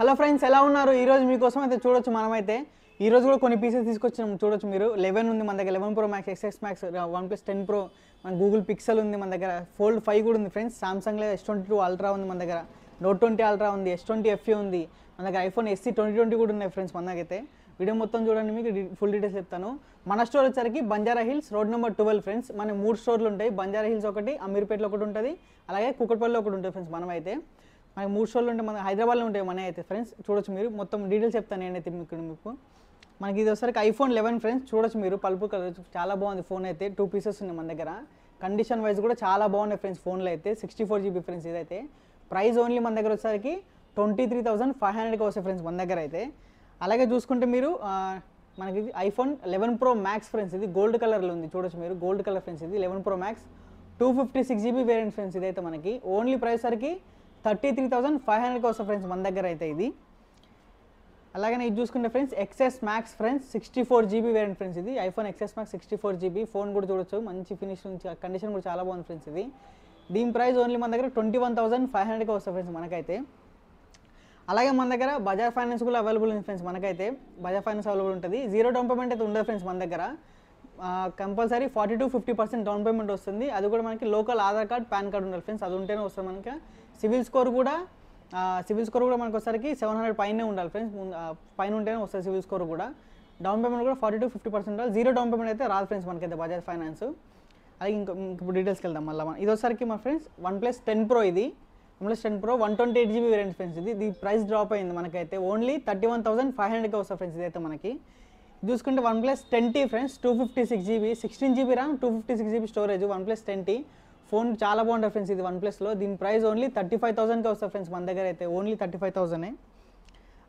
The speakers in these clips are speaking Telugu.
హలో ఫ్రెండ్స్, ఎలా ఉన్నారు? ఈరోజు మీకోసం అయితే చూడొచ్చు. మనమైతే ఈరోజు కూడా కొన్ని పీసెస్ తీసుకొచ్చాం. చూడొచ్చు మీరు. 11 ఉంది మన దగ్గర, 11 Pro Max, XS Max, OnePlus 10 Pro, మన గూగుల్ పిక్సెల్ ఉంది మన దగ్గర, Fold 5 కూడా ఉంది ఫ్రెండ్స్. సామ్సంగ్లో S22 Ultra ఉంది మన దగ్గర, Note 20 Ultra ఉంది, S20 FE ఉంది మన దగ్గర, iPhone SE 2020 కూడా ఉన్నాయి ఫ్రెండ్స్ మన దగ్గర అయితే. వీడియో మొత్తం చూడండి, మీకు ఫుల్ డీటెయిల్స్ చెప్తాను. మన స్టోర్ వచ్చరికి Banjara hills road number 12 friends. మన 3 స్టోర్లు ఉంటాయి. బంజారా హిల్స్ ఒకటి, అమీర్పేటలో ఒకటి ఉంటుంది, అలాగే కుకట్పల్లిలో ఒకటి ఉంటుంది ఫ్రెండ్స్. మనమైతే మనకి 3 స్టోర్లు ఉంటాయి. మన హైదరాబాద్లో ఉంటాయి మన అయితే ఫ్రెండ్స్. చూడొచ్చు మీరు. మొత్తం డీటెయిల్స్ చెప్తాను నేనైతే మీకు. మనకి ఇది వచ్చరికి iPhone 11 ఫ్రెండ్స్. చూడొచ్చు మీరు, పల్పు కలర్ చాలా బాగుంది ఫోన్ అయితే. 2 పీసెస్ ఉన్నాయి మన దగ్గర. కండిషన్ వైజ్ కూడా చాలా బాగున్నాయి ఫ్రెండ్స్ ఫోన్లో అయితే. 64GB ఫ్రెండ్స్ ఇదైతే. ప్రైస్ ఓన్లీ మన దగ్గర వచ్చరికి 23,500కి వస్తాయి ఫ్రెండ్స్ మన దగ్గర అయితే. అలాగే చూసుకుంటే మీరు మనకి iPhone 11 Pro Max ఫ్రెండ్స్. ఇది గోల్డ్ కలర్లో ఉంది. చూడొచ్చు మీరు, గోల్డ్ కలర్ ఫ్రెండ్స్. ఇది 11 Pro Max 256GB variant friends. ఇదైతే మనకి ఓన్లీ ప్రైస్ సరికి 33,500కి వస్తుంది ఫ్రెండ్స్ మన దగ్గర అయితే ఇది. అలాగే ఇది చూసుకుంటే friends XS Max friends, 64GB variant friends. ఇది iPhone XS Max 64GB. Phone కూడా చూడొచ్చు, మంచి ఫినిష్ నుంచి, కండిషన్ కూడా చాలా బాగుంది ఫ్రెండ్స్ ఇది. దీని ప్రైస్ ఓన్లీ మన దగ్గర 21,500కి వస్తుంది ఫ్రెండ్స్ మనకైతే. అలాగే మన దగ్గర బజాజ్ ఫైనాన్స్ కూడా అవైలబుల్ ఉంది ఫ్రెండ్స్ మనకైతే. బజాజ్ ఫైనాన్స్ అవైలబుల్ ఉంటుంది. 0 డౌన్ పేమెంట్ అయితే ఉండదు ఫ్రెండ్స్ మన దగ్గర. కంపల్సరీ 40 to 50% డౌన్ పేమెంట్ వస్తుంది. అది కూడా మనకి local Aadhaar card, pan card ఉండాలి ఫ్రెండ్స్. అది ఉంటేనే వస్తుంది మనకి. సివిల్ స్కోర్ కూడా మనకు వచ్చరికి 700 పైనే ఉండాలి ఫ్రెండ్స్. పైన ఉంటేనే వస్తుంది సివిల్ స్కోర్ కూడా. డౌన్ పేమెంట్ కూడా 40 to 50% ఉండాలి. 0 డౌన్ పేమెంట్ అయితే రాదు ఫ్రెండ్స్ మనకైతే బజాజ్ ఫైనాన్స్. అలాగే ఇప్పుడు డీటెయిల్స్కి వెళ్దాం మళ్ళీ. ఇది వచ్చరికి మా ఫ్రెండ్స్ OnePlus 10 Pro. ఇది OnePlus 10 Pro 128GB variant friends. ఇది ప్రైస్ డ్రాప్ అయింది మనకైతే. ఓన్లీ 31,500కి వస్తుంది ఫ్రెండ్స్ ఇదైతే మనకి. చూసుకుంటే OnePlus 10T friends, 256GB, 16GB RAM, 256GB storage. OnePlus 10T phone చాలా బాగుంటుంది ఫ్రెండ్స్ ఇది వన్ప్లస్లో. దీని ప్రైస్ ఓన్లీ 35,000కి వస్తుంది ఫ్రెండ్స్ మన దగ్గర అయితే. ఓన్లీ 35,000.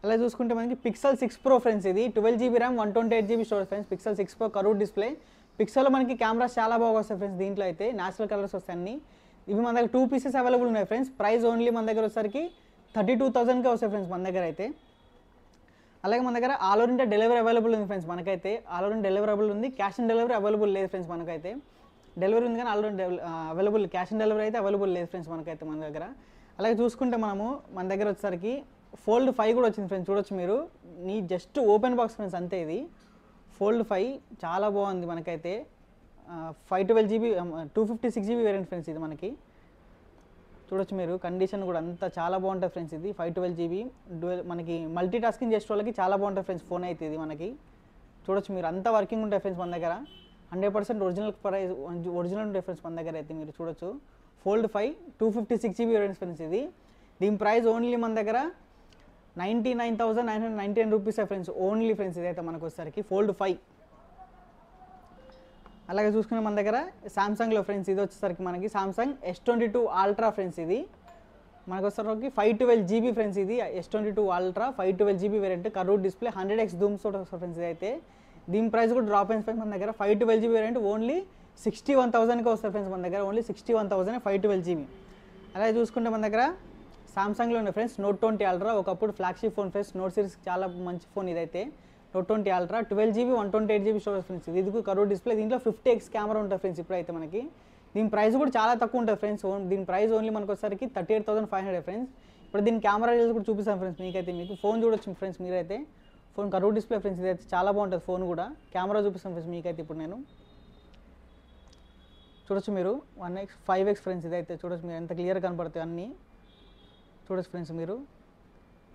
అలా చూసుకుంటే మనకి Pixel 6 Pro ఫ్రెండ్స్. ఇది 12GB RAM, 128GB storage friends. Pixel 6 Pro curved display. పిక్సెల్లో మనకి కెమెరాస్ చాలా బాగా వస్తాయి ఫ్రెండ్స్. దీంట్లో అయితే న్యాచురల్ కలర్స్ వస్తాయి అన్ని. ఇవి మన దగ్గర 2 పీసెస్ అవైలబుల్ ఉన్నాయి ఫ్రెండ్స్. ప్రైస్ ఓన్లీ మన దగ్గర వచ్చరికి 32,000కే వస్తాయి ఫ్రెండ్స్ మన దగ్గర అయితే. అలాగే మన దగ్గర all over India delivery available ఉంది ఫ్రెండ్స్ మనకైతే. All over India delivery available ఉంది. క్యాష్ ఆన్ డెలివరీ అవైలబుల్ లేదు ఫ్రెండ్స్ మనకైతే. డెలివరీ ఉంది కానీ all over available, cash on delivery అయితే అవైలబుల్ లేదు ఫ్రెండ్స్ మనకైతే మన దగ్గర. అలాగే చూసుకుంటే మనము మన దగ్గర వచ్చేసరికి Fold 5 కూడా వచ్చింది ఫ్రెండ్స్. చూడొచ్చు మీరు. జస్ట్ ఓపెన్ బాక్స్ ఫ్రెండ్స్ అంతే. ఇది Fold 5 చాలా బాగుంది మనకైతే. 512GB 256GB వేరియంట్ ఫ్రెండ్స్ ఇది మనకి. చూడొచ్చు మీరు, కండిషన్ కూడా అంతా చాలా బాగుంటుంది ఫ్రెండ్స్ ఇది. 512GB మనకి మల్టీ టాస్కింగ్ చేసే వాళ్ళకి చాలా బాగుంటుంది ఫ్రెండ్స్ ఫోన్ అయితే ఇది మనకి. చూడొచ్చు మీరు, అంతా వర్కింగ్ ఉంటాయి ఫ్రెండ్స్ మన దగ్గర. 100% ఒరిజినల్ ప్రైస్, ఒరిజినల్ ఉంటాయి ఫ్రెండ్స్ మన దగ్గర అయితే. మీరు చూడొచ్చు Fold 5 256GB వేరియంట్ ఫ్రెండ్స్ ఇది. దీని ప్రైస్ ఓన్లీ మన దగ్గర 99,999 రూపీస్ ఫ్రెండ్స్. ఓన్లీ ఫ్రెండ్స్ ఇదైతే మనకు వచ్చేసరికి Fold 5. అలాగే చూసుకునే మన దగ్గర సామ్సంగ్లో ఫ్రెండ్స్ ఇది వచ్చేసరికి మనకి సామ్సంగ్ S22 Ultra ఫ్రెండ్స్. ఇది మనకు వచ్చేసరికి 512GB ఫ్రెండ్స్. ఇది S22 Ultra 512GB variant, curved display, 100x zooms తోటి వస్తుంది ఫ్రెండ్స్ ఇదైతే. దీని ప్రైస్ కూడా డ్రాప్ అయింది ఫ్రెండ్స్ మన దగ్గర. 512GB వేరియంట్ ఓన్లీ 61,000కి వస్తుంది ఫ్రెండ్స్ మన దగ్గర. Only 61,000 512GB. అలాగే చూసుకుంటే మన దగ్గర సామ్సంగ్లో ఉన్న ఫ్రెండ్స్ Note 20 Ultra, ఒకప్పుడు flagship phone friends. Note series చాలా మంచి ఫోన్ ఇదైతే. Note 20 Ultra 12GB 128GB storage friends. ఇది కర్వ్డ్ డిస్ప్లే. దీంట్లో 50x కెమెరా ఉంటుంది ఫ్రెండ్స్ ఇప్పుడైతే మనకి. దీని ప్రైస్ కూడా చాలా తక్కువ ఉంటుంది ఫ్రెండ్స్. దీని ప్రైస్ ఓన్లీ మనకు వచ్చేసరికి 38,500 ఫ్రెండ్స్. ఇప్పుడు దీని కెమెరా రిజల్ట్స్ కూడా చూపిస్తాను ఫ్రెండ్స్ మీకైతే. మీకు ఫోన్ చూడొచ్చు ఫ్రెండ్స్ మీరైతే. Phone curved display friends. ఇదైతే చాలా బాగుంటుంది ఫోన్ కూడా. కెమెరా చూపిస్తాను ఫ్రెండ్స్ మీకైతే ఇప్పుడు నేను. చూడొచ్చు మీరు 1x 5x ఫ్రెండ్స్. ఇదైతే చూడొచ్చు మీరు, ఎంత క్లియర్ కనపడతాయి అన్నీ. చూడొచ్చు ఫ్రెండ్స్ మీరు,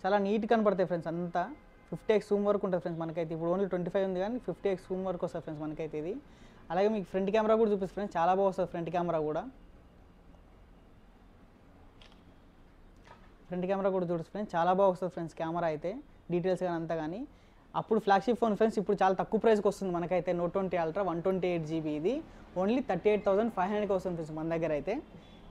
చాలా నీట్ కనపడతాయి ఫ్రెండ్స్ అంతా. 50x జూమ్ వరకు ఉంటుంది ఫ్రెండ్స్ మనకైతే. ఇప్పుడు ఓన్లీ 25 ఉంది కానీ 50x జూమ్ వరకు వస్తుంది ఫ్రెండ్స్ మనకైతే ఇది. అలాగే మీకు ఫ్రంట్ కెమెరా కూడా చూపిస్తుంది ఫ్రెండ్స్. చాలా బాగా వస్తుంది ఫ్రంట్ కెమెరా కూడా. ఫ్రంట్ కెమెరా కూడా చూడొచ్చు ఫ్రెండ్స్. చాలా బాగా వస్తుంది ఫ్రెండ్స్ కెమెరా అయితే, డీటెయిల్స్ కానీ అంతా కానీ. అప్పుడు ఫ్లాగ్షిప్ ఫోన్ ఫ్రెండ్స్, ఇప్పుడు చాలా తక్కువ ప్రైస్కి వస్తుంది మనకైతే. Note 20 Ultra 128GB. ఇది ఓన్లీ 38,500కి వస్తుంది ఫ్రెండ్స్ మన దగ్గర అయితే.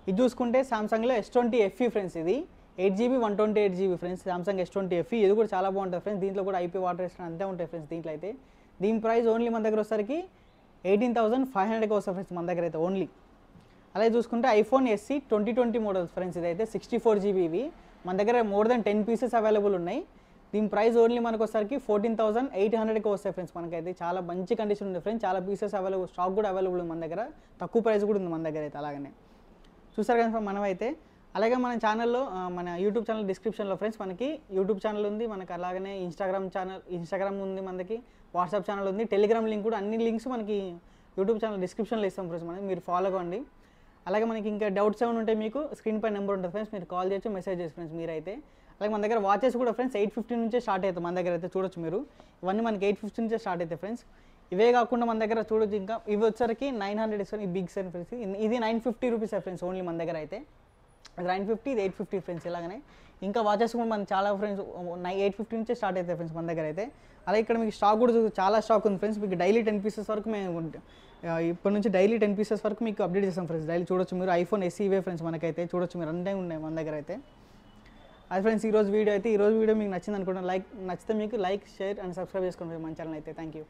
ఇది చూసుకుంటే సామ్సంగ్లో S20 FE ఫ్రెండ్స్. ఇది 8GB 128GB friends. Samsung S20 FE ఇది కూడా చాలా బాగుంటుంది ఫ్రెండ్స్. దీంట్లో కూడా IP వాటర్ రెసిస్టెన్స్ అంతే ఉంటాయి ఫ్రెండ్స్ దీంట్లో అయితే. దీని ప్రైస్ ఓన్లీ మన దగ్గర వచ్చేసరికి 18,500కి వస్తుంది ఫ్రెండ్స్ మన దగ్గర అయితే ఓన్లీ. అలాగే చూసుకుంటే iPhone SE 2020 మోడల్స్ ఫ్రెండ్స్. ఇదైతే 64GB. ఇవి మన దగ్గర మోర్ దెన్ 10 పీసెస్ అవైలబుల్ ఉన్నాయి. దీని ప్రైస్ ఓన్లీ మనకు వచ్చేసరికి 14,800కి వస్తాయి ఫ్రెండ్స్ మనకైతే. చాలా మంచి కండిషన్ ఉంది ఫ్రెండ్స్. చాలా పీసెస్ అవైలబుల్, స్టాక్ కూడా అవైలబుల్ ఉంది మన దగ్గర. తక్కువ ప్రైస్ కూడా ఉంది మన దగ్గర అయితే. అలాగనే చూసారు కదా మనమైతే అలాగే మన ఛానల్లో మన యూట్యూబ్ ఛానల్ డిస్క్రిప్షన్లో ఫ్రెండ్స్ మనకి యూట్యూబ్ ఛానల్ ఉంది, మనకి అలాగనే ఇన్స్టాగ్రామ్ ఉంది, మనకి వాట్సాప్ ఛానల్ ఉంది, టెలిగ్రామ్ లింక్ కూడా, అన్ని లింక్స్ మనకి యూట్యూబ్ ఛానల్ డిస్క్రిప్షన్లో ఇస్తాం ఫ్రెండ్స్. మనం మీరు ఫాలో అవ్వండి. అలాగే మనకి ఇంకా డౌట్స్ ఏమైనా ఉంటే మీకు స్క్రీన్ పై నెంబర్ ఉంటుంది ఫ్రెండ్స్, మీరు కాల్ చేయొచ్చు, మెసేజ్ చేయొచ్చు ఫ్రెండ్స్ మీరైతే. అలాగే మన దగ్గర వాచెస్ కూడా ఫ్రెండ్స్ 850 నుంచే స్టార్ట్ అవుతాయి మన దగ్గర అయితే, చూడొచ్చు మీరు. ఇవన్నీ మనకి 850 నుంచే స్టార్ట్ అవుతాయి ఫ్రెండ్స్. ఇవే కాకుండా మన దగ్గర చూడొచ్చు ఇంకా ఇవి వచ్చరికి 900 ఇస్తాను, ఈ బిగ్ సైన్ ఫ్రెండ్స్. ఇది 950 రూపీస్ ఫ్రెండ్స్ ఓన్లీ మన దగ్గర అయితే. అది 950, ఇది 850 ఫ్రెండ్స్. ఇలాగనే ఇంకా వాచెస్ కూడా మన చాలా ఫ్రెండ్స్ 850 నుంచే స్టార్ట్ అవుతాయి ఫ్రెండ్స్ మన దగ్గర అయితే. అలాగే ఇక్కడ మీకు స్టాక్ కూడా చాలా స్టాక్ ఉంది ఫ్రెండ్స్. మీకు డైలీ 10 పీసెస్ వరకు మేము ఇప్పటి నుంచి డైలీ 10 పీసెస్ వరకు మీకు అప్డేట్ చేస్తాం ఫ్రెండ్స్. డైలీ చూడొచ్చు మీరు. ఐఫోన్ SE ఇవే ఫ్రెండ్స్ మనకైతే, చూడొచ్చు మీరు, అన్నీ ఉన్నాయి మన దగ్గర అయితే. అది ఫ్రెండ్స్ ఈరోజు వీడియో అయితే. ఈరోజు వీడియో మీకు నచ్చింది అనుకుంటున్నాను. నచ్చితే మీకు లైక్, షేర్ అండ్ సబ్స్క్రైబ్ చేసుకోండి మన ఛానల్ అయితే. Thank you.